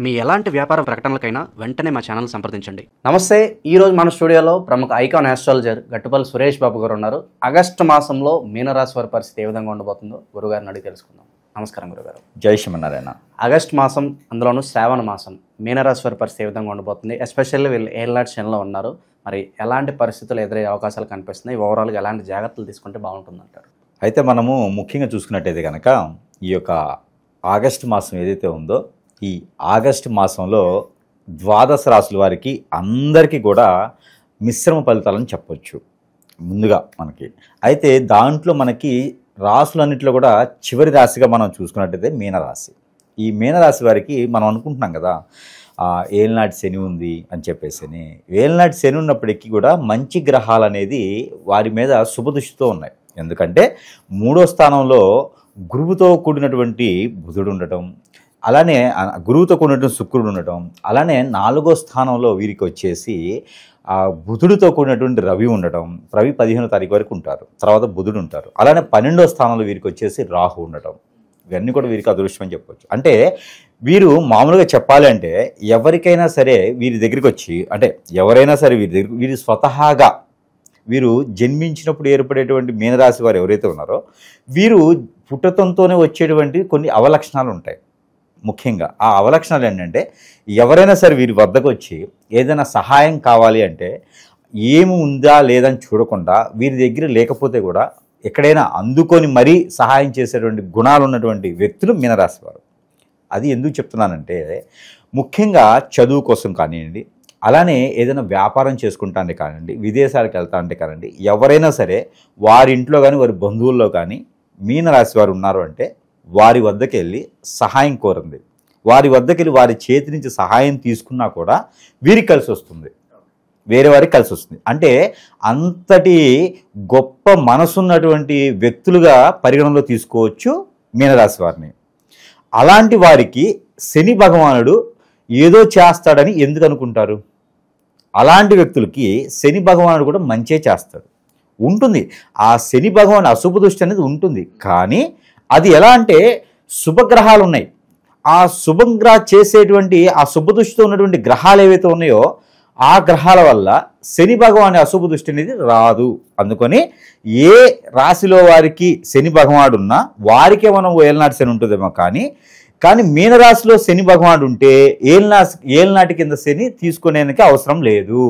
మీ ఎలాంటి వ్యాపార ప్రకటనలకైనా వెంటనే మా ఛానల్ సంప్రదించండి. నమస్తే. ఈరోజు మన స్టూడియోలో ప్రముఖ ఐకాన్ ఆస్ట్రాలజర్ గట్టుపల్లి సురేష్ బాబు గారు ఉన్నారు. ఆగస్టు మాసంలో మీనరాశి వారి పరిస్థితి ఏ విధంగా ఉండబోతుందో గురుగారిని అడిగి తెలుసుకుందాం. నమస్కారం గురుగారు. జై శ్రీమన్నారాయణ. ఆగస్టు మాసం, అందులోనూ శ్రావణ మాసం, మీనరాశి వారి పరిస్థితి ఏ విధంగా ఉండబోతుంది? ఎస్పెషల్లీ వీళ్ళు ఏళ్ళనాటి శనిలో ఉన్నారు. మరి ఎలాంటి పరిస్థితులు ఎదురయ్యే అవకాశాలు కనిపిస్తున్నాయి? ఓవరాల్గా ఎలాంటి జాగ్రత్తలు తీసుకుంటే బాగుంటుందంటారు? అయితే మనము ముఖ్యంగా చూసుకున్నట్టయితే కనుక ఈ యొక్క ఆగస్టు మాసం ఏదైతే ఉందో, ఈ ఆగస్టు మాసంలో ద్వాదశ రాశుల వారికి అందరికీ కూడా మిశ్రమ ఫలితాలని చెప్పొచ్చు ముందుగా మనకి. అయితే దాంట్లో మనకి రాశులన్నింటిలో కూడా చివరి రాశిగా మనం చూసుకున్నట్టయితే మీనరాశి. ఈ మీనరాశి వారికి మనం అనుకుంటున్నాం కదా ఏళ్ళనాటి శని ఉంది అని చెప్పేసి. ఏళ్ళనాటి శని ఉన్నప్పటికీ కూడా మంచి గ్రహాలు అనేది వారి మీద శుభదృష్టితో ఉన్నాయి. ఎందుకంటే 3వ స్థానంలో గురువుతో కూడినటువంటి బుధుడు ఉండటం, అలానే గురువుతో కూడినటువంటి శుక్రుడు ఉండటం, అలానే 4వ స్థానంలో వీరికి వచ్చేసి బుధుడితో కూడినటువంటి రవి ఉండటం. రవి 15వ తారీఖు వరకు ఉంటారు, తర్వాత బుధుడు ఉంటారు. అలానే 12వ స్థానంలో వీరికి వచ్చేసి రాహు ఉండటం. ఇవన్నీ కూడా వీరికి అదృష్టం అని చెప్పొచ్చు. అంటే వీరు మామూలుగా చెప్పాలి అంటే ఎవరికైనా సరే వీరి దగ్గరికి వచ్చి, అంటే ఎవరైనా సరే వీరి స్వతహాగా వీరు జన్మించినప్పుడు ఏర్పడేటువంటి మీనరాశి వారు ఎవరైతే ఉన్నారో వీరు పుట్టతంతోనే వచ్చేటువంటి కొన్ని అవలక్షణాలు ఉంటాయి. ముఖ్యంగా ఆ అవలక్షణాలు ఏంటంటే, ఎవరైనా సరే వీరి వద్దకు వచ్చి ఏదైనా సహాయం కావాలి అంటే ఏమి ఉందా లేదని చూడకుండా వీరి దగ్గర లేకపోతే కూడా ఎక్కడైనా అందుకొని మరీ సహాయం చేసేటువంటి గుణాలు ఉన్నటువంటి వ్యక్తులు మీనరాశి వారు. అది ఎందుకు చెప్తున్నానంటే, ముఖ్యంగా చదువు కోసం కానివ్వండి, అలానే ఏదైనా వ్యాపారం చేసుకుంటానికి కానివ్వండి, విదేశాలకు వెళ్తా అంటే కానివ్వండి, ఎవరైనా సరే వారి ఇంట్లో కానీ వారి బంధువుల్లో కానీ మీనరాశి వారు ఉన్నారు అంటే వారి వద్దకు వెళ్ళి సహాయం కోరండి. వారి వద్దకు వెళ్ళి వారి చేతి నుంచి సహాయం తీసుకున్నా కూడా వీరికి కలిసి వస్తుంది, వేరే వారికి కలిసి వస్తుంది. అంటే అంతటి గొప్ప మనసున్నటువంటి వ్యక్తులుగా పరిగణనలో తీసుకోవచ్చు మీనరాశి వారిని. అలాంటి వారికి శని భగవానుడు ఏదో చేస్తాడని ఎందుకు అనుకుంటారు? అలాంటి వ్యక్తులకి శని భగవానుడు కూడా మంచే చేస్తాడు. ఉంటుంది ఆ శని భగవాన్ అశుభ దృష్టి అనేది ఉంటుంది. కానీ అది ఎలా అంటే శుభగ్రహాలు ఉన్నాయి, ఆ శుభగ్రహ చేసేటువంటి ఆ శుభ దృష్టితో ఉన్నటువంటి గ్రహాలు ఏవైతే ఉన్నాయో ఆ గ్రహాల వల్ల శని భగవాన్ అశుభ దృష్టి అనేది రాదు. అందుకని ఏ రాశిలో వారికి శని భగవానుడు ఉన్నా వారికే మనం ఏళ్ళనాటి శని ఉంటుందేమో, కానీ మీనరాశిలో శని భగవానుడు ఉంటే ఏళ్ళనాటి కింద శని తీసుకునేందుకు అవసరం లేదు.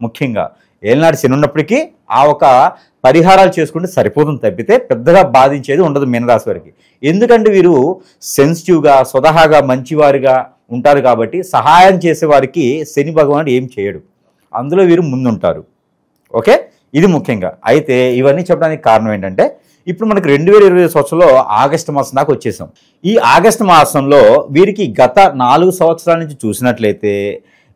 ముఖ్యంగా ఏళ్ళనాటి శని ఉన్నప్పటికీ ఆ ఒక పరిహారాలు చేసుకుంటే సరిపోతుంది తప్పితే పెద్దగా బాధించేది ఉండదు మీనరాశి వారికి. ఎందుకంటే వీరు సెన్సిటివ్గా స్వతహాగా మంచివారిగా ఉంటారు కాబట్టి సహాయం చేసేవారికి శని భగవానుడు ఏం చేయడు, అందులో వీరు ముందుంటారు. ఓకే, ఇది ముఖ్యంగా. అయితే ఇవన్నీ చెప్పడానికి కారణం ఏంటంటే, ఇప్పుడు మనకి 2020 సంవత్సరంలో ఆగస్టు మాసం దాకా వచ్చేసాం. ఈ ఆగస్టు మాసంలో వీరికి గత 4 సంవత్సరాల నుంచి చూసినట్లయితే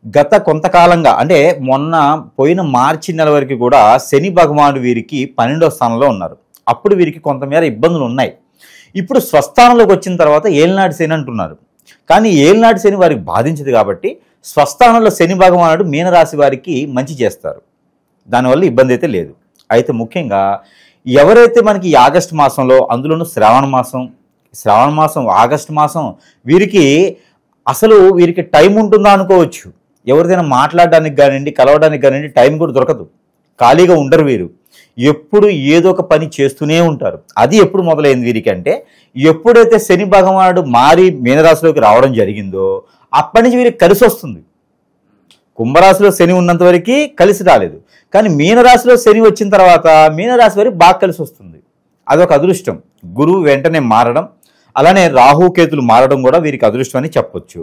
గత కొంతకాలంగా, అంటే మొన్న పోయిన మార్చి నెల వరకు కూడా శని భగవానుడు వీరికి 12వ స్థానంలో ఉన్నారు. అప్పుడు వీరికి కొంతమేర ఇబ్బందులు ఉన్నాయి. ఇప్పుడు స్వస్థానంలోకి వచ్చిన తర్వాత ఏళ్ళనాటి శని అంటున్నారు, కానీ ఏళ్ళనాటి శని వారికి బాధించదు కాబట్టి స్వస్థానంలో శని భగవానుడు మీనరాశి వారికి మంచి చేస్తారు. దానివల్ల ఇబ్బంది అయితే లేదు. అయితే ముఖ్యంగా ఎవరైతే మనకి ఈ ఆగస్టు మాసంలో, అందులోనూ శ్రావణ మాసం ఆగస్టు మాసం వీరికి అసలు వీరికి టైం ఉంటుందా అనుకోవచ్చు. ఎవరిదైనా మాట్లాడడానికి కానివ్వండి, కలవడానికి కానివ్వండి టైం కూడా దొరకదు. ఖాళీగా ఉండరు వీరు, ఎప్పుడు ఏదో ఒక పని చేస్తూనే ఉంటారు. అది ఎప్పుడు మొదలైంది వీరికి అంటే, ఎప్పుడైతే శని భగవానుడు మారి మీనరాశిలోకి రావడం జరిగిందో అప్పటి నుంచి వీరికి కలిసి వస్తుంది. కుంభరాశిలో శని ఉన్నంత వరకు కలిసి రాలేదు, కానీ మీనరాశిలో శని వచ్చిన తర్వాత మీనరాశి వారికి బాగా కలిసి వస్తుంది. అదొక అదృష్టం. గురువు వెంటనే మారడం, అలానే రాహుకేతులు మారడం కూడా వీరికి అదృష్టం అని చెప్పొచ్చు.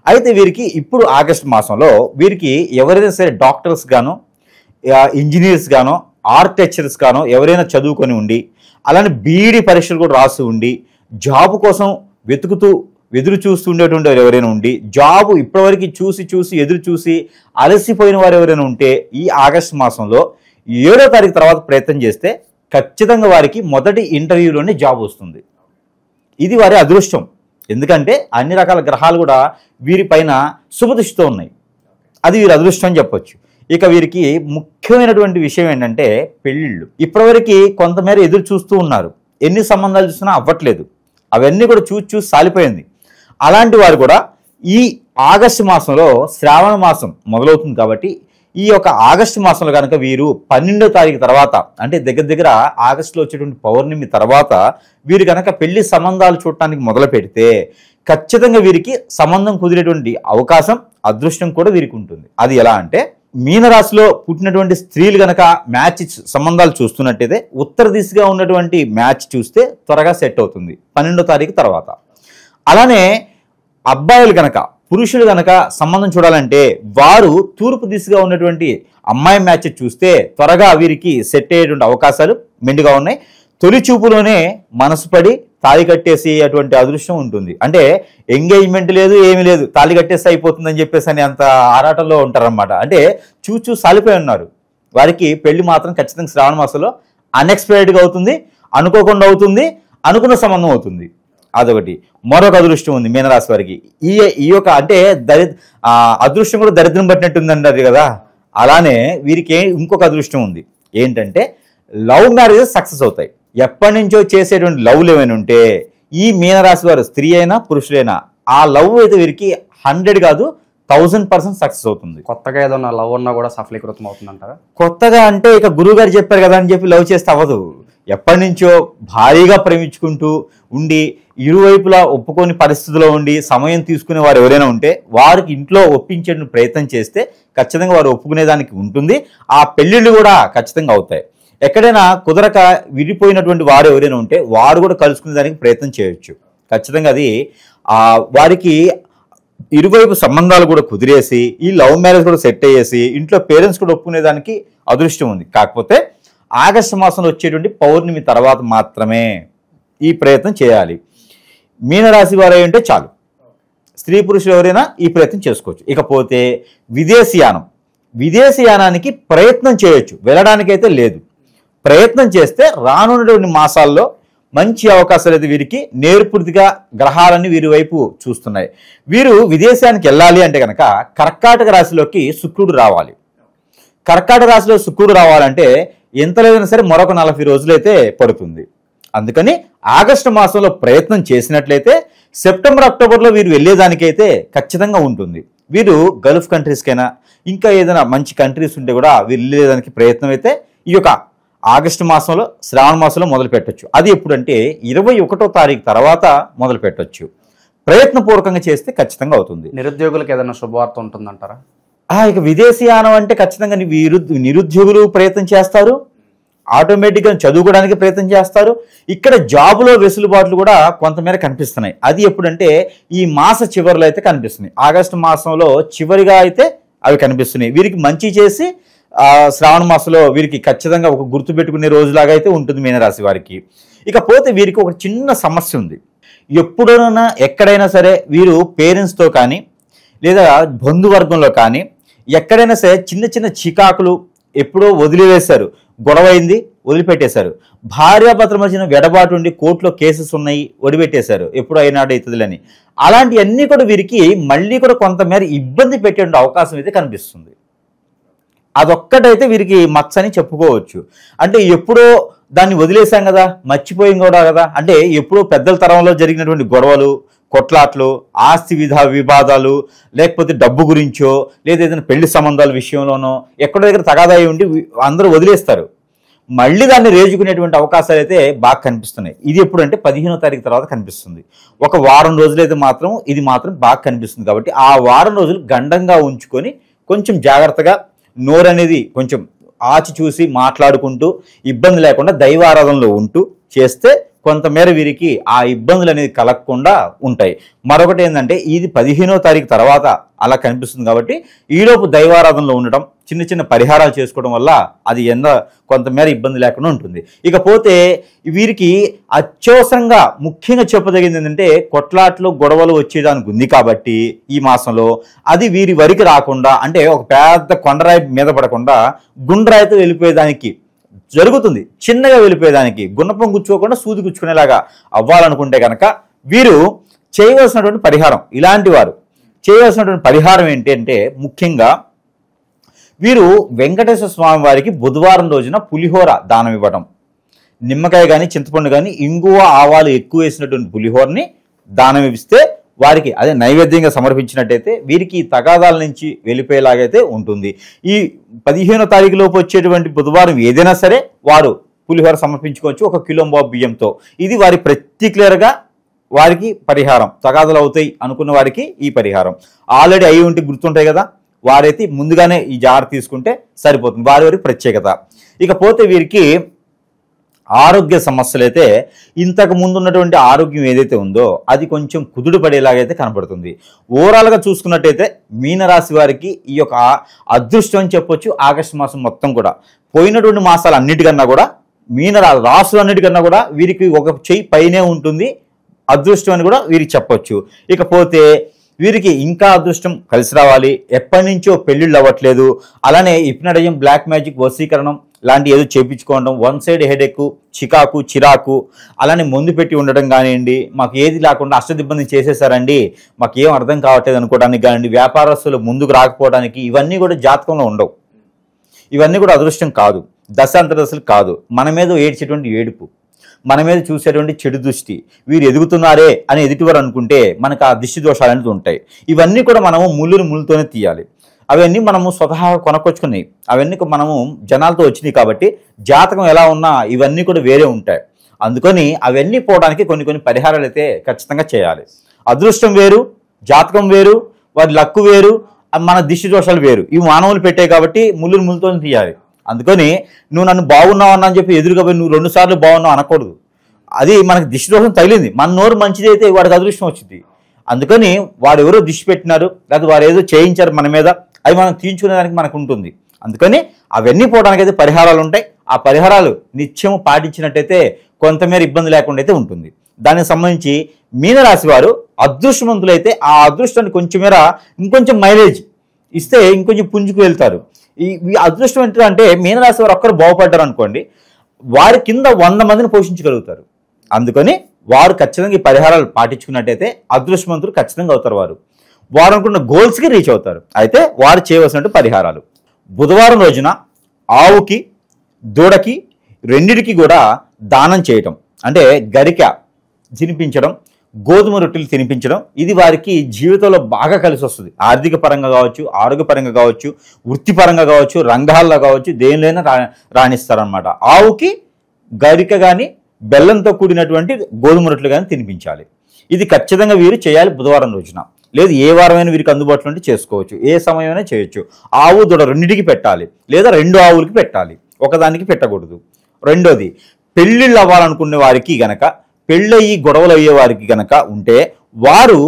అయితే వీరికి ఇప్పుడు ఆగస్టు మాసంలో వీరికి ఎవరైనా సరే డాక్టర్స్ గానో, ఇంజనీర్స్ గానో, ఆర్కిటెక్చర్స్ గానో ఎవరైనా చదువుకొని ఉండి, అలానే బీఈడీ పరీక్షలు కూడా రాసి ఉండి జాబు కోసం ఎదురు చూస్తుండేటువంటి వారు ఎవరైనా ఉండి, జాబు ఇప్పటివరకు చూసి ఎదురు చూసి అలసిపోయిన వారు ఎవరైనా ఉంటే ఈ ఆగస్టు మాసంలో 7వ తారీఖు తర్వాత ప్రయత్నం చేస్తే ఖచ్చితంగా వారికి మొదటి ఇంటర్వ్యూలోనే జాబ్ వస్తుంది. ఇది వారి అదృష్టం. ఎందుకంటే అన్ని రకాల గ్రహాలు కూడా వీరిపైన శుభదృష్టితో ఉన్నాయి. అది వీరి అదృష్టం అని చెప్పొచ్చు. ఇక వీరికి ముఖ్యమైనటువంటి విషయం ఏంటంటే పెళ్ళిళ్ళు. ఇప్పటివరకు కొంతమేర ఎదురు చూస్తూ ఉన్నారు, ఎన్ని సంబంధాలు చూసినా అవ్వట్లేదు, అవన్నీ కూడా చూసి సాలిపోయింది. అలాంటి వారు కూడా ఈ ఆగస్టు మాసంలో శ్రావణ మాసం మొదలవుతుంది కాబట్టి ఈ యొక్క ఆగస్టు మాసంలో కనుక వీరు 12వ తారీఖు తర్వాత అంటే దగ్గర ఆగస్టులో వచ్చేటువంటి పౌర్ణమి తర్వాత వీరు కనుక పెళ్లి సంబంధాలు చూడటానికి మొదలు పెడితే ఖచ్చితంగా వీరికి సంబంధం కుదిరేటువంటి అవకాశం అదృష్టం కూడా వీరికి ఉంటుంది. అది ఎలా అంటే మీనరాశిలో పుట్టినటువంటి స్త్రీలు గనక మ్యాచ్ సంబంధాలు చూస్తున్నట్టయితే ఉత్తర దిశగా ఉన్నటువంటి మ్యాచ్ చూస్తే త్వరగా సెట్ అవుతుంది 12వ తారీఖు తర్వాత. అలానే అబ్బాయిలు గనక పురుషులు గనక సంబంధం చూడాలంటే వారు తూర్పు దిశగా ఉన్నటువంటి అమ్మాయి మ్యాచ్ చూస్తే త్వరగా వీరికి సెట్ అయ్యేటువంటి అవకాశాలు మెండుగా ఉన్నాయి. తొలి చూపులోనే మనసు పడి తాళి కట్టేసి అటువంటి అదృష్టం ఉంటుంది. అంటే ఎంగేజ్మెంట్ లేదు ఏమీ లేదు, తాళి కట్టేసి అయిపోతుందని చెప్పేసి అని అంత ఆరాటంలో ఉంటారన్నమాట. అంటే చూచూ సాలిపోయి ఉన్నారు. వారికి పెళ్లి మాత్రం ఖచ్చితంగా శ్రావణ మాసంలో అన్ఎక్స్పెక్టెడ్గా అవుతుంది, అనుకోకుండా అవుతుంది, అనుకున్న సంబంధం అవుతుంది. అదొకటి. మరొక అదృష్టం ఉంది మీనరాశి వారికి. ఈ యొక్క అంటే అదృష్టం కూడా దరిద్రం పట్టినట్టుంది అంటారు కదా, అలానే వీరికి ఇంకొక అదృష్టం ఉంది. ఏంటంటే లవ్ మ్యారేజెస్ సక్సెస్ అవుతాయి. ఎప్పటి నుంచో చేసేటువంటి లవ్లు ఏమైనా ఉంటే ఈ మీనరాశి వారు స్త్రీ అయినా పురుషులైనా ఆ లవ్ అయితే వీరికి 100 కాదు 1000% సక్సెస్ అవుతుంది. కొత్తగా ఏదన్నా లవ్ ఉన్నా కూడా సఫలీకృతం అవుతుందంటారా? కొత్తగా అంటే ఇక గురువు గారు చెప్పారు కదా అని చెప్పి లవ్ చేస్తే అవ్వదు. ఎప్పటి నుంచో భారీగా ప్రేమించుకుంటూ ఉండి ఇరువైపులా ఒప్పుకొని పరిస్థితిలో ఉండి సమయం తీసుకునే వారు ఎవరైనా ఉంటే వారికి ఇంట్లో ఒప్పించే ప్రయత్నం చేస్తే ఖచ్చితంగా వారు ఒప్పుకునేదానికి ఉంటుంది. ఆ పెళ్ళిళ్ళు కూడా ఖచ్చితంగా అవుతాయి. ఎక్కడైనా కుదరక విడిపోయినటువంటి వారు ఎవరైనా ఉంటే వారు కూడా కలుసుకునే దానికి ప్రయత్నం చేయొచ్చు. ఖచ్చితంగా అది వారికి ఇరువైపు సంబంధాలు కూడా కుదిరేసి ఈ లవ్ మ్యారేజ్ కూడా సెట్ అయ్యేసి ఇంట్లో పేరెంట్స్ కూడా ఒప్పుకునేదానికి అదృష్టం ఉంది. కాకపోతే ఆగస్టు మాసంలో వచ్చేటువంటి పౌర్ణమి తర్వాత మాత్రమే ఈ ప్రయత్నం చేయాలి. మీనరాశి వారు ఉంటే చాలు, స్త్రీ పురుషులు ఎవరైనా ఈ ప్రయత్నం చేసుకోవచ్చు. ఇకపోతే విదేశీయానానికి ప్రయత్నం చేయొచ్చు, వెళ్ళడానికైతే లేదు. ప్రయత్నం చేస్తే రానున్నటువంటి మాసాల్లో మంచి అవకాశాలు అయితే వీరికి నేర్పూర్తిగా గ్రహాలన్నీ వీరి వైపు చూస్తున్నాయి. వీరు విదేశానికి వెళ్ళాలి అంటే కనుక కర్కాటక రాశిలోకి శుక్రుడు రావాలి. కర్కాటక రాశిలో శుక్రుడు రావాలంటే ఎంత లేదైనా సరే మరొక 40 రోజులైతే పడుతుంది. అందుకని ఆగస్టు మాసంలో ప్రయత్నం చేసినట్లయితే సెప్టెంబర్ అక్టోబర్లో వీరు వెళ్ళేదానికైతే ఖచ్చితంగా ఉంటుంది. వీరు గల్ఫ్ కంట్రీస్కైనా ఇంకా ఏదైనా మంచి కంట్రీస్ ఉంటే కూడా వీరు వెళ్ళేదానికి ప్రయత్నం అయితే ఈ యొక్క ఆగస్టు మాసంలో శ్రావణ మాసంలో మొదలు పెట్టచ్చు. అది ఎప్పుడంటే 21వ తారీఖు తర్వాత మొదలు పెట్టచ్చు. ప్రయత్నపూర్వకంగా చేస్తే ఖచ్చితంగా అవుతుంది. నిరుద్యోగులకు ఏదైనా శుభవార్త ఉంటుందంటారా? ఇక విదేశీయానం అంటే ఖచ్చితంగా నిరుద్యోగులు ప్రయత్నం చేస్తారు, ఆటోమేటిక్గా చదువుకోవడానికి ప్రయత్నం చేస్తారు. ఇక్కడ జాబులో వెసులుబాట్లు కూడా కొంతమేర కనిపిస్తున్నాయి. అది ఎప్పుడంటే ఈ మాస చివరిలో అయితే కనిపిస్తున్నాయి. ఆగస్టు మాసంలో చివరిగా అయితే అవి కనిపిస్తున్నాయి. వీరికి మంచి చేసి శ్రావణ మాసంలో వీరికి ఖచ్చితంగా ఒక గుర్తుపెట్టుకునే రోజులాగా అయితే ఉంటుంది మీనరాశి వారికి. ఇకపోతే వీరికి ఒక చిన్న సమస్య ఉంది. ఎప్పుడైనా ఎక్కడైనా సరే వీరు పేరెంట్స్తో కానీ లేదా బంధువర్గంలో కానీ ఎక్కడైనా సరే చిన్న చిన్న చికాకులు ఎప్పుడో వదిలివేశారు, గొడవైంది వదిలిపెట్టేశారు. భార్యాభర్తల మధ్యన వెడబాటు ఉండి కోర్టులో కేసెస్ ఉన్నాయి, వదిలిపెట్టేశారు, ఎప్పుడు అయినాడు అవుతుందిలని. అలాంటివన్నీ కూడా వీరికి మళ్ళీ కూడా కొంతమేర ఇబ్బంది పెట్టే అవకాశం అయితే కనిపిస్తుంది. అదొక్కటైతే వీరికి మచ్చని చెప్పుకోవచ్చు. అంటే ఎప్పుడో దాన్ని వదిలేసాం కదా, మర్చిపోయాం కూడా కదా, అంటే ఎప్పుడో పెద్దల తరంలో జరిగినటువంటి గొడవలు, కొట్లాట్లు, ఆస్తి వివాదాలు, లేకపోతే డబ్బు గురించో లేదా ఏదైనా పెళ్లి సంబంధాల విషయంలోనో ఎక్కడో దగ్గర తగాదాయి ఉండి అందరూ వదిలేస్తారు. మళ్ళీ దాన్ని రేజుకునేటువంటి అవకాశాలు అయితే బాగా కనిపిస్తున్నాయి. ఇది ఎప్పుడంటే 15వ తారీఖు తర్వాత కనిపిస్తుంది. ఒక వారం రోజులైతే మాత్రం ఇది మాత్రం బాగా కనిపిస్తుంది. కాబట్టి ఆ వారం రోజులు గండంగా ఉంచుకొని కొంచెం జాగ్రత్తగా నోరు అనేది కొంచెం ఆచి చూసి మాట్లాడుకుంటూ ఇబ్బంది లేకుండా దైవారాధనలో ఉంటూ చేస్తే కొంతమేర వీరికి ఆ ఇబ్బందులు అనేది కలగకుండా ఉంటాయి. మరొకటి ఏంటంటే ఇది 15వ తారీఖు తర్వాత అలా కనిపిస్తుంది. కాబట్టి ఈలోపు దైవారాధనలో ఉండటం, చిన్న చిన్న పరిహారాలు చేసుకోవడం వల్ల అది కొంతమేర ఇబ్బంది లేకుండా ఉంటుంది. ఇకపోతే వీరికి అత్యవసరంగా ముఖ్యంగా చెప్పదగింది ఏంటంటే కొట్లాట్లు గొడవలు వచ్చేదానికి ఉంది. కాబట్టి ఈ మాసంలో అది వీరి వరకు రాకుండా, అంటే ఒక పెద్ద కొండరాయి మీద పడకుండా గుండ్రాయితో వెళ్ళిపోయేదానికి జరుగుతుంది. చిన్నగా వెళ్ళిపోయేదానికి గుణపం గుచ్చుకోకుండా సూది గుచ్చుకునేలాగా అవ్వాలనుకుంటే కనుక వీరు చేయవలసినటువంటి పరిహారం, ఇలాంటి వారు చేయవలసినటువంటి పరిహారం ఏంటంటే ముఖ్యంగా వీరు వెంకటేశ్వర స్వామి వారికి బుధవారం రోజున పులిహోర దానం ఇవ్వడం, నిమ్మకాయ కానీ చింతపండు కానీ ఇంగువ ఆవాలు ఎక్కువ వేసినటువంటి పులిహోరని దానం ఇస్తే వారికి అదే నైవేద్యంగా సమర్పించినట్టయితే వీరికి ఈ తగాదాల నుంచి వెళ్ళిపోయేలాగైతే ఉంటుంది. ఈ 15వ తారీఖు లోపు వచ్చేటువంటి బుధవారం ఏదైనా సరే వారు పులిహోర సమర్పించుకోవచ్చు 1 కిలో బియ్యంతో. ఇది వారి పర్టిక్యులర్గా వారికి పరిహారం. తగాదాలు అవుతాయి అనుకున్న వారికి ఈ పరిహారం ఆల్రెడీ అయి ఉంటే గుర్తుంటాయి కదా, వారైతే ముందుగానే ఈ జాగ్రత్త తీసుకుంటే సరిపోతుంది. వారి ప్రత్యేకత. ఇకపోతే వీరికి ఆరోగ్య సమస్యలు అయితే ఇంతకు ముందు ఉన్నటువంటి ఆరోగ్యం ఏదైతే ఉందో అది కొంచెం కుదుడు పడేలాగైతే కనబడుతుంది. ఓవరాల్గా చూసుకున్నట్టయితే మీనరాశి వారికి ఈ యొక్క అదృష్టం అని చెప్పొచ్చు. ఆగస్టు మాసం మొత్తం కూడా పోయినటువంటి మాసాలు అన్నిటికన్నా కూడా రాసులు అన్నిటికన్నా కూడా వీరికి ఒక చెయ్యి పైనే ఉంటుంది అదృష్టం అని కూడా వీరికి చెప్పొచ్చు. ఇకపోతే వీరికి ఇంకా అదృష్టం కలిసి రావాలి. ఎప్పటి నుంచో పెళ్లిళ్ళు అవ్వట్లేదు, అలానే హిప్నటిజం, బ్లాక్ మ్యాజిక్, వశీకరణం లాంటి ఏదో చేయించుకోవడం, వన్ సైడ్ హెడేక్, చిరాకు, అలానే ముందు పెట్టి ఉండడం కానివ్వండి, మాకు ఏది లేకుండా అష్టదిబ్బంది చేసేసారండి, మాకు ఏం అర్థం కావట్లేదు అనుకోవడానికి కానివ్వండి, వ్యాపారస్తులు ముందుకు రాకపోవడానికి, ఇవన్నీ కూడా జాతకంలో ఉండవు. ఇవన్నీ కూడా అదృష్టం కాదు, దశాంతరదశలు కాదు. మన మీద ఏడ్చేటువంటి ఏడుపు, మన మీద చూసేటువంటి చెడు దృష్టి, వీరు ఎదుగుతున్నారే అని ఎదుటివారు అనుకుంటే మనకు ఆ దిష్టి దోషాలు అనేది ఉంటాయి. ఇవన్నీ కూడా మనము ముళ్ళుతోనే తీయాలి. అవన్నీ మనము స్వతహాగా కొనకొచ్చుకున్నాయి, అవన్నీ మనము జనాలతో వచ్చినాయి కాబట్టి జాతకం ఎలా ఉన్నా ఇవన్నీ కూడా వేరే ఉంటాయి. అందుకని అవన్నీ పోవడానికి కొన్ని పరిహారాలు అయితే ఖచ్చితంగా చేయాలి. అదృష్టం వేరు, జాతకం వేరు, వారి లక్కు వేరు, మన దిష్టి దోషాలు వేరు. ఇవి మానవులు పెట్టాయి కాబట్టి ముళ్ళుతో తీయాలి. అందుకని నువ్వు నన్ను బాగున్నావు అన్నా అని చెప్పి ఎదురుగా పోయి నువ్వు 2 సార్లు బాగున్నావు అనకూడదు. అది మనకు దిష్టి దోషం తగిలింది, మన నోరు మంచిది అయితే వాడికి అదృష్టం వచ్చింది. అందుకని వాడు ఎవరో దిష్టి పెట్టినారు, లేకపోతే వారు ఏదో చేయించారు మన మీద, అవి మనం తీర్చుకునేదానికి మనకు ఉంటుంది. అందుకని అవన్నీ పోవడానికి అయితే పరిహారాలు ఉంటాయి. ఆ పరిహారాలు నిత్యం పాటించినట్టయితే కొంతమేర ఇబ్బంది లేకుండా అయితే ఉంటుంది. దానికి సంబంధించి మీనరాశి వారు అదృష్టవంతులైతే ఆ అదృష్టాన్ని కొంచెమేర ఇంకొంచెం మైలేజ్ ఇస్తే ఇంకొంచెం పుంజుకు వెళ్తారు. ఈ అదృష్టం ఏంటంటే మీనరాశి వారు ఒక్కరు బాగుపడ్డారు అనుకోండి, వారి కింద 100 మందిని పోషించగలుగుతారు. అందుకని వారు ఖచ్చితంగా ఈ పరిహారాలు పాటించుకున్నట్టయితే అదృష్టవంతులు ఖచ్చితంగా అవుతారు. వారు అనుకున్న గోల్స్కి రీచ్ అవుతారు. అయితే వారు చేయవలసిన పరిహారాలు: బుధవారం రోజున ఆవుకి, దూడకి రెండిటికి కూడా దానం చేయటం, అంటే గరిక తినిపించడం, గోధుమ రొట్టెలు తినిపించడం. ఇది వారికి జీవితంలో బాగా కలిసి వస్తుంది. ఆర్థిక పరంగా కావచ్చు, ఆరోగ్యపరంగా కావచ్చు, వృత్తిపరంగా కావచ్చు, రంగాల్లో కావచ్చు, దేనిలోనే రాణిస్తారనమాట. ఆవుకి గరిక కానీ బెల్లంతో కూడినటువంటి గోధుమ రొట్టెలు కానీ తినిపించాలి. ఇది ఖచ్చితంగా వీరు చేయాలి బుధవారం రోజున. లేదు ఏ వారమైనా వీరికి అందుబాటులో ఉంటే చేసుకోవచ్చు, ఏ సమయమైనా చేయొచ్చు. ఆవు దూడ రెండింటికి పెట్టాలి, లేదా 2 ఆవులకి పెట్టాలి, ఒకదానికి పెట్టకూడదు. రెండోది, పెళ్ళిళ్ళు అవ్వాలనుకునే వారికి గనక, పెళ్ళయి గొడవలు అయ్యే వారికి గనక ఉంటే వారు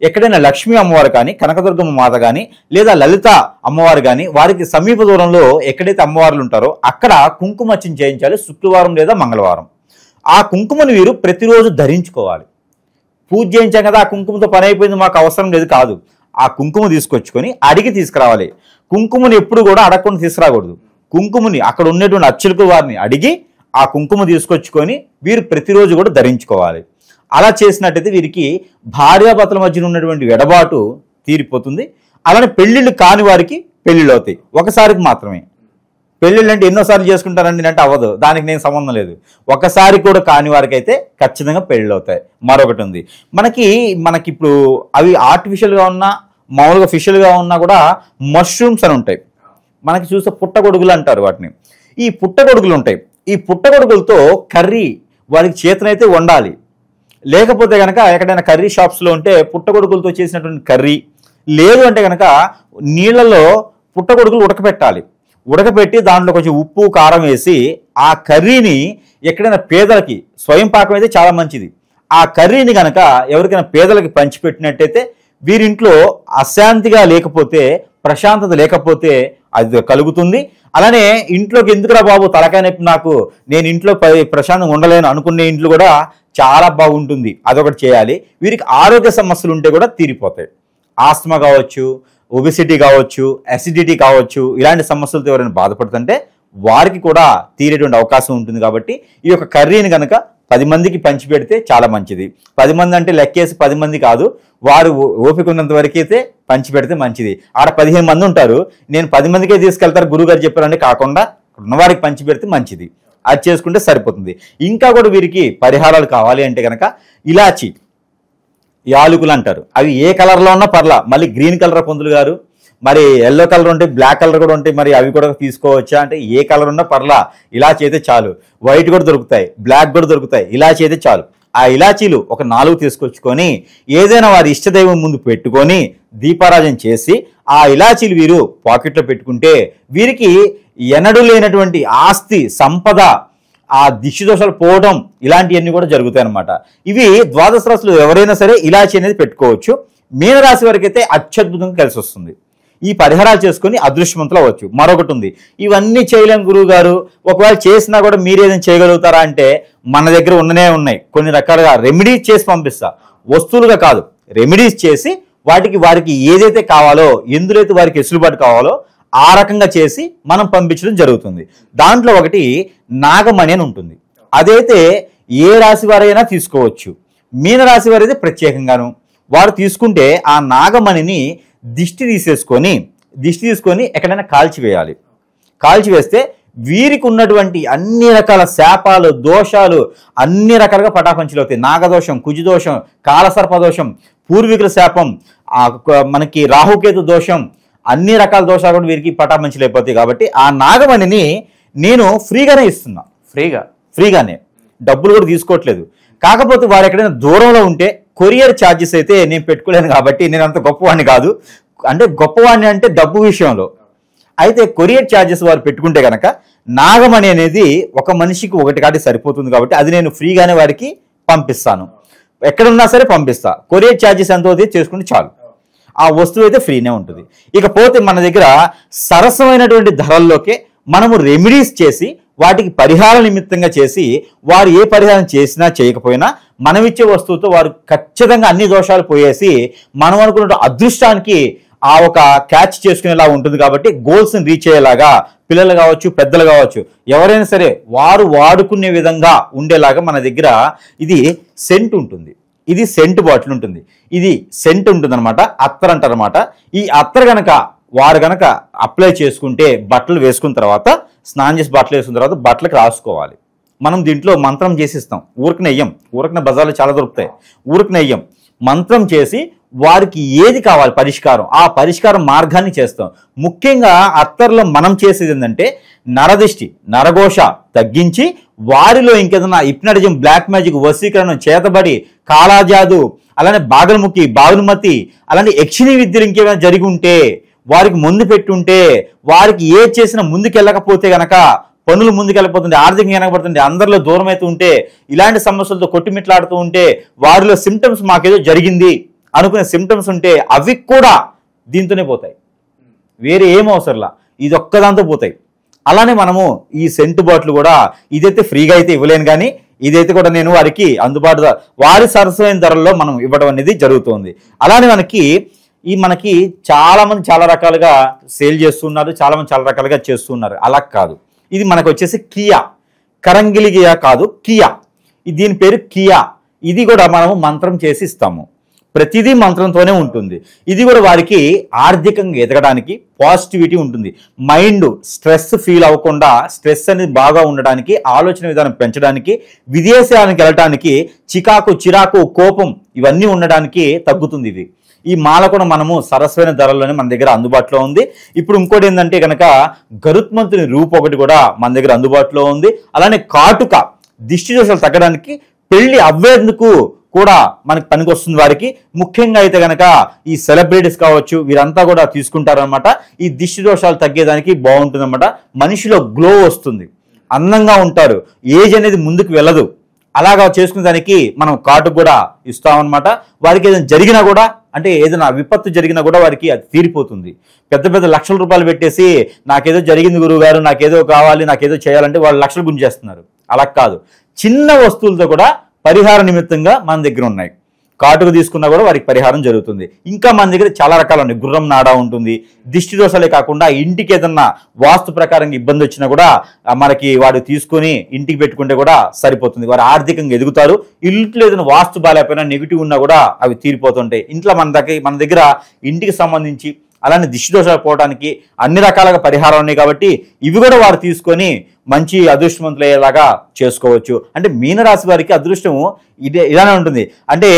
ఎక్కడైనా లక్ష్మీ అమ్మవారు కానీ, కనకదుర్గమ్మ మాత కానీ, లేదా లలిత అమ్మవారు కానీ, వారికి సమీప దూరంలో ఎక్కడైతే అమ్మవార్లు ఉంటారో అక్కడ కుంకుమర్చన చేయించాలి, శుక్రవారం లేదా మంగళవారం. ఆ కుంకుమను వీరు ప్రతిరోజు ధరించుకోవాలి. పూజ చేయించాం కదా, ఆ కుంకుమతో పని అయిపోయింది, మాకు అవసరం లేదు కాదు. ఆ కుంకుమ తీసుకొచ్చుకొని అడిగి తీసుకురావాలి. కుంకుమని ఎప్పుడు కూడా అడగకుండా తీసుకురాకూడదు. కుంకుమని అక్కడ ఉన్నటువంటి అర్చకుల వారిని అడిగి ఆ కుంకుమ తీసుకొచ్చుకొని వీరు ప్రతిరోజు కూడా ధరించుకోవాలి. అలా చేసినట్టయితే వీరికి భార్యాభర్తల మధ్యన ఉన్నటువంటి ఎడబాటు తీరిపోతుంది. అలానే పెళ్ళిళ్ళు కాని వారికి పెళ్ళిళ్ళు అవుతాయి, ఒకసారికి మాత్రమే. పెళ్ళిళ్ళు అంటే ఎన్నోసార్లు చేసుకుంటారండి అంటే అవ్వదు, దానికి నేను సంబంధం లేదు. ఒకసారి కూడా కాని వారికి అయితే ఖచ్చితంగా పెళ్ళిళ్ళు అవుతాయి. మరొకటి ఉంది, మనకి ఇప్పుడు అవి ఆర్టిఫిషియల్గా ఉన్నా మామూలుగా ఫిషియల్గా ఉన్నా కూడా మష్రూమ్స్ అని ఉంటాయి. మనకి చూస్తే పుట్టగొడుగులు అంటారు వాటిని. ఈ పుట్టగొడుగులు ఉంటాయి. ఈ పుట్టగొడుగులతో కర్రీ వారికి చేతనైతే వండాలి. లేకపోతే కనుక ఎక్కడైనా కర్రీ షాప్స్లో ఉంటే పుట్టగొడుగులతో చేసినటువంటి కర్రీ, లేదు అంటే కనుక నీళ్ళలో పుట్టగొడుగులు ఉడకపెట్టాలి. ఉడకపెట్టి దాంట్లో కొంచెం ఉప్పు కారం వేసి ఆ కర్రీని ఎక్కడైనా పేదలకి, స్వయం పాకం అయితే చాలా మంచిది, ఆ కర్రీని కనుక ఎవరికైనా పేదలకి పంచిపెట్టినట్టయితే వీరింట్లో అశాంతిగా లేకపోతే, ప్రశాంతత లేకపోతే అది కలుగుతుంది. అలానే ఇంట్లోకి ఎందుకురా బాబు తలకాయ నొప్పి నాకు, నేను ఇంట్లో ప్రశాంతంగా ఉండలేను అనుకునే ఇంట్లో కూడా చాలా బాగుంటుంది. అదొకటి చేయాలి. వీరికి ఆరోగ్య సమస్యలు ఉంటే కూడా తీరిపోతాయి. ఆస్తమా కావచ్చు, ఒబెసిటీ కావచ్చు, అసిడిటీ కావచ్చు, ఇలాంటి సమస్యలతో ఎవరైనా బాధపడుతుంటే వారికి కూడా తీరేటువంటి అవకాశం ఉంటుంది. కాబట్టి ఈ యొక్క కర్రీని కనుక 10 మందికి పంచి పెడితే చాలా మంచిది. 10 మంది అంటే లెక్కేసి 10 మంది కాదు, వారు ఓపిక ఉన్నంత వరకు అయితే పంచి పెడితే మంచిది. ఆడ 15 మంది ఉంటారు, నేను 10 మందికే తీసుకెళ్తారు గురువుగారు చెప్పారని కాకుండా ఉన్నవారికి పంచి పెడితే మంచిది. అది చేసుకుంటే సరిపోతుంది. ఇంకా కూడా వీరికి పరిహారాలు కావాలి అంటే కనుక యాలకులు అంటారు. అవి ఏ కలర్లో ఉన్నా పర్లా. మళ్ళీ గ్రీన్ కలర్ పంతులు గారు, మరి ఎల్లో కలర్ ఉంటాయి, బ్లాక్ కలర్ కూడా ఉంటాయి, మరి అవి కూడా తీసుకోవచ్చా అంటే ఏ కలర్ ఉన్నా పర్లా, ఇలాచీ అయితే చాలు. వైట్ కూడా దొరుకుతాయి, బ్లాక్ కూడా దొరుకుతాయి, ఇలాచీ అయితే చాలు. ఆ ఇలాచీలు ఒక 4 తీసుకొచ్చుకొని ఏదైనా వారి ఇష్టదైవం ముందు పెట్టుకొని దీపారాజన చేసి ఆ ఇలాచీలు వీరు పాకెట్లో పెట్టుకుంటే వీరికి ఎనడు లేనటువంటి ఆస్తి సంపద, ఆ దిష్టి దోషాలు పోవడం, ఇలాంటివన్నీ కూడా జరుగుతాయి అన్నమాట. ఇవి ద్వాదశ రాశులు ఎవరైనా సరే ఇలాచీ అనేది పెట్టుకోవచ్చు. మీనరాశి వారికి అయితే అత్యద్భుతంగా కలిసి వస్తుంది. ఈ పరిహారాలు చేసుకుని అదృష్టవంతులు అవ్వచ్చు. మరొకటి ఉంది, ఇవన్నీ చేయలేం గురువు గారు, ఒకవేళ చేసినా కూడా మీరు ఏదైనా చేయగలుగుతారా అంటే మన దగ్గర ఉన్ననే ఉన్నాయి. కొన్ని రకాలుగా రెమెడీస్ చేసి పంపిస్తా, వస్తువులుగా కాదు, రెమెడీస్ చేసి వారికి ఏదైతే కావాలో, ఎందులో అయితే వారికి వెసులుబాటు కావాలో ఆ రకంగా చేసి మనం పంపించడం జరుగుతుంది. దాంట్లో ఒకటి నాగమణి అని ఉంటుంది. అదైతే ఏ రాశి వారైనా తీసుకోవచ్చు. మీనరాశి వారైతే ప్రత్యేకంగాను వారు తీసుకుంటే ఆ నాగమణిని దిష్టి తీసుకొని ఎక్కడైనా కాల్చివేయాలి. కాల్చివేస్తే వీరికి ఉన్నటువంటి అన్ని రకాల శాపాలు, దోషాలు అన్ని రకాలుగా పటాపంచలు అవుతాయి. నాగదోషం, కుజదోషం, కాలసర్పదోషం, పూర్వీకుల శాపం, మనకి రాహుకేతు దోషం, అన్ని రకాల దోషాలు కూడా వీరికి పటాపంచలు అయిపోతాయి. కాబట్టి ఆ నాగమణిని నేను ఫ్రీగానే ఇస్తున్నా. ఫ్రీగానే, డబ్బులు కూడా తీసుకోవట్లేదు. కాకపోతే వారు ఎక్కడైనా దూరంలో ఉంటే కొరియర్ ఛార్జెస్ అయితే నేను పెట్టుకోలేను. కాబట్టి నేను అంత గొప్పవాడిని కాదు, అంటే గొప్పవాడిని అంటే డబ్బు విషయంలో. అయితే కొరియర్ ఛార్జెస్ వారు పెట్టుకుంటే కనుక నాగమణి అనేది ఒక మనిషికి 1 కాటి సరిపోతుంది. కాబట్టి అది నేను ఫ్రీగానే వారికి పంపిస్తాను. ఎక్కడున్నా సరే పంపిస్తా. కొరియర్ ఛార్జెస్ ఎంత అవుతుంది చేసుకుంటే చాలు. ఆ వస్తువు అయితే ఫ్రీనే ఉంటుంది. ఇకపోతే మన దగ్గర సరసమైనటువంటి ధరల్లోకే మనము రెమెడీస్ చేసి వాటికి పరిహార నిమిత్తంగా చేసి వారు ఏ పరిహారం చేసినా చేయకపోయినా మనం ఇచ్చే వస్తువుతో వారు ఖచ్చితంగా అన్ని దోషాలు పోయేసి మనం అనుకున్న అదృష్టానికి ఆ ఒక క్యాచ్ చేసుకునేలా ఉంటుంది. కాబట్టి గోల్స్ని రీచ్ అయ్యేలాగా పిల్లలు కావచ్చు, పెద్దలు కావచ్చు, ఎవరైనా సరే వారు వాడుకునే విధంగా ఉండేలాగా మన దగ్గర ఇది సెంట్ ఉంటుంది. ఇది సెంట్ బాటిల్ ఉంటుంది. ఇది సెంట్ ఉంటుంది అనమాట, అత్తర్ అంటారనమాట. ఈ అత్తర్ వారు గనక అప్లై చేసుకుంటే బట్టలు వేసుకున్న తర్వాత, స్నానం చేసి బట్టలు వేసుకున్న తర్వాత బట్టలకు రాసుకోవాలి. మనం దీంట్లో మంత్రం చేసిస్తాం. ఊరకన బజార్లో చాలా దొరుకుతాయి. ఊరకనెయ్యం మంత్రం చేసి వారికి ఏది కావాలి పరిష్కారం, ఆ పరిష్కారం మార్గాన్ని చేస్తాం. ముఖ్యంగా అత్తర్లో మనం చేసేది ఏంటంటే నరదిష్టి, నరఘోష తగ్గించి వారిలో ఇంకేదన్నా హిప్నటిజం, బ్లాక్ మ్యాజిక్, వశీకరణం, చేతబడి, కాళాజాదు, అలానే బాగునుమతి, అలానే యక్షిణీ విద్యలు ఇంకేమైనా జరిగి ఉంటే వారికి ముందు పెట్టుంటే, వారికి ఏ చేసినా ముందుకెళ్ళకపోతే గనక పనులు ముందుకెళ్ళిపోతుంది, ఆర్థికంగా వెనకబడుతుంది, అందరిలో దూరం అవుతూ ఉంటే, ఇలాంటి సమస్యలతో కొట్టుమిట్లాడుతూ ఉంటే, వారిలో సిమ్టమ్స్ మాకేదో జరిగింది అనుకునే సిమ్టమ్స్ ఉంటే అవి కూడా దీంతోనే పోతాయి. వేరే ఏం అవసరంలా, ఇది ఒక్కదాంతో పోతాయి. అలానే మనము ఈ సెంటు బాటిల్ కూడా ఇదైతే ఫ్రీగా అయితే ఇవ్వలేను, కానీ ఇదైతే కూడా నేను వారికి అందుబాటులో వారి సరసమైన ధరల్లో మనం ఇవ్వడం అనేది జరుగుతుంది. అలానే మనకి చాలా మంది చాలా రకాలుగా సేల్ చేస్తున్నారు, చాలా మంది చాలా రకాలుగా చేస్తున్నారు. అలా కాదు, ఇది మనకు వచ్చేసి కియా, కరంగిలి కియా కాదు, కియా. దీని పేరు కియా. ఇది కూడా మనము మంత్రం చేసి ఇస్తాము. ప్రతిదీ మంత్రంతోనే ఉంటుంది. ఇది కూడా వారికి ఆర్థికంగా ఎదగడానికి పాజిటివిటీ ఉంటుంది. మైండ్ స్ట్రెస్ ఫీల్ అవ్వకుండా, స్ట్రెస్ అనేది బాగా ఉండడానికి, ఆలోచన విధానం పెంచడానికి, విదేశానికి వెళ్ళటానికి, చిరాకు, కోపం ఇవన్నీ ఉండడానికి తగ్గుతుంది ఇది. ఈ మాల కూడా మనము సరసమైన ధరల్లోనే మన దగ్గర అందుబాటులో ఉంది. ఇప్పుడు ఇంకోటి ఏంటంటే కనుక గరుత్మంతుని రూపు ఒకటి కూడా మన దగ్గర అందుబాటులో ఉంది. అలానే కాటుక, దిష్టి దోషాలు తగ్గడానికి, పెళ్లి అవ్వేందుకు కూడా మనకి పనికి వస్తుంది వారికి. ముఖ్యంగా అయితే కనుక ఈ సెలబ్రిటీస్ కావచ్చు, వీరంతా కూడా తీసుకుంటారనమాట. ఈ దిష్టి దోషాలు తగ్గేదానికి బాగుంటుంది అనమాట. మనిషిలో గ్లో వస్తుంది, అందంగా ఉంటారు, ఏజ్ అనేది ముందుకు వెళ్ళదు. అలాగా చేసుకునే దానికి మనం కాటు కూడా ఇస్తామన్నమాట. వారికి ఏదైనా జరిగినా కూడా, అంటే ఏదైనా విపత్తు జరిగినా కూడా వారికి అది తీరిపోతుంది. పెద్ద లక్షల రూపాయలు పెట్టేసి నాకేదో జరిగింది గురువు గారు, నాకేదో కావాలి, నాకేదో చేయాలంటే వాళ్ళు లక్షలు గుంజేస్తున్నారు. అలా కాదు, చిన్న వస్తువులతో కూడా పరిహార నిమిత్తంగా మన దగ్గర ఉన్నాయి. కాటుకు తీసుకున్నా కూడా వారికి పరిహారం జరుగుతుంది. ఇంకా మన దగ్గర చాలా రకాలు ఉన్నాయి. గుర్రం నాడా ఉంటుంది. దిష్టి దోషాలే కాకుండా ఇంటికి ఏదన్నా వాస్తు ప్రకారంగా ఇబ్బంది వచ్చినా కూడా మనకి వాడు తీసుకొని ఇంటికి పెట్టుకుంటే కూడా సరిపోతుంది. వారు ఆర్థికంగా ఎదుగుతారు. ఇంట్లో ఏదైనా వాస్తు బాగాలేకపోయినా, నెగిటివ్ ఉన్నా కూడా అవి తీరిపోతుంటాయి. ఇంట్లో మన దగ్గర ఇంటికి సంబంధించి అలానే దిష్టి దోషాలు పోవడానికి అన్ని రకాలుగా పరిహారం ఉన్నాయి. కాబట్టి ఇవి కూడా వారు తీసుకొని మంచి అదృష్టవంతులు అయ్యేలాగా చేసుకోవచ్చు. అంటే మీనరాశి వారికి అదృష్టము ఇలానే ఉంటుంది. అంటే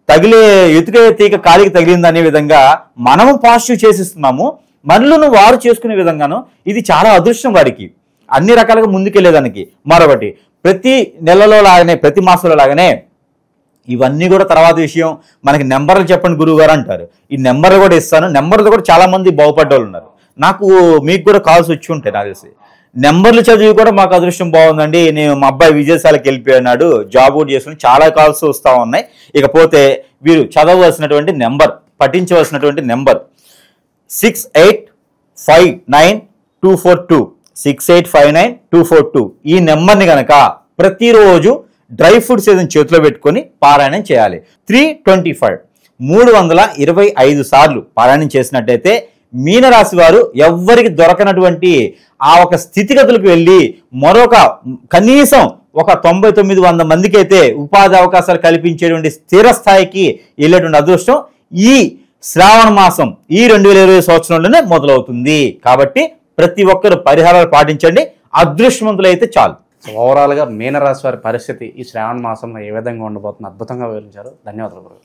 తగిలే ఎతుకే తీగ కాలికి తగిలింది అనే విధంగా మనము పాజిటివ్ చేసిస్తున్నాము, మనలను వారు చేసుకునే విధంగాను ఇది చాలా అదృష్టం వారికి అన్ని రకాలుగా ముందుకెళ్లేదానికి. మరొకటి ప్రతి నెలలో లాగానే ప్రతి మాసంలో లాగానే ఇవన్నీ కూడా తర్వాత విషయం, మనకి నెంబర్లు చెప్పండి గురువు గారు అంటారు. ఈ నెంబర్లు కూడా ఇస్తాను, నెంబర్లు కూడా చాలా మంది బాగుపడ్డ వాళ్ళు ఉన్నారు. నాకు మీకు కూడా కాల్స్ వచ్చి ఉంటాయి నాకు తెలిసి. నెంబర్లు చదివి కూడా మాకు అదృష్టం బాగుందండి, నేను మా అబ్బాయి విజయశాలకు వెళ్ళిపోయినాడు, జాబ్ కూడా చేసుకుని చాలా కాల్స్ వస్తూ ఉన్నాయి. ఇకపోతే వీరు చదవవలసినటువంటి నెంబర్, పఠించవలసినటువంటి నెంబర్ 68592442 68592442. ఈ నెంబర్ని కనుక ప్రతిరోజు డ్రై ఫ్రూట్స్ ఏదైనా చేతిలో పెట్టుకొని పారాయణం చేయాలి. 325 సార్లు పారాయణం చేసినట్టయితే మీనరాశి వారు ఎవ్వరికి దొరకనటువంటి ఆ ఒక స్థితిగతులకు వెళ్ళి మరొక కనీసం ఒక 99-100 మందికి అయితే ఉపాధి అవకాశాలు కల్పించేటువంటి స్థిర స్థాయికి వెళ్ళేటువంటి అదృష్టం ఈ శ్రావణ మాసం ఈ 2020 సంవత్సరంలోనే మొదలవుతుంది. కాబట్టి ప్రతి ఒక్కరు పరిహారాలు పాటించండి, అదృష్టవంతులైతే చాలు. ఓవరాల్గా మీనరాశి వారి పరిస్థితి ఈ శ్రావణ మాసంలో ఏ విధంగా ఉండబోతుంది అద్భుతంగా వివరించారు. ధన్యవాదాలు గురువు.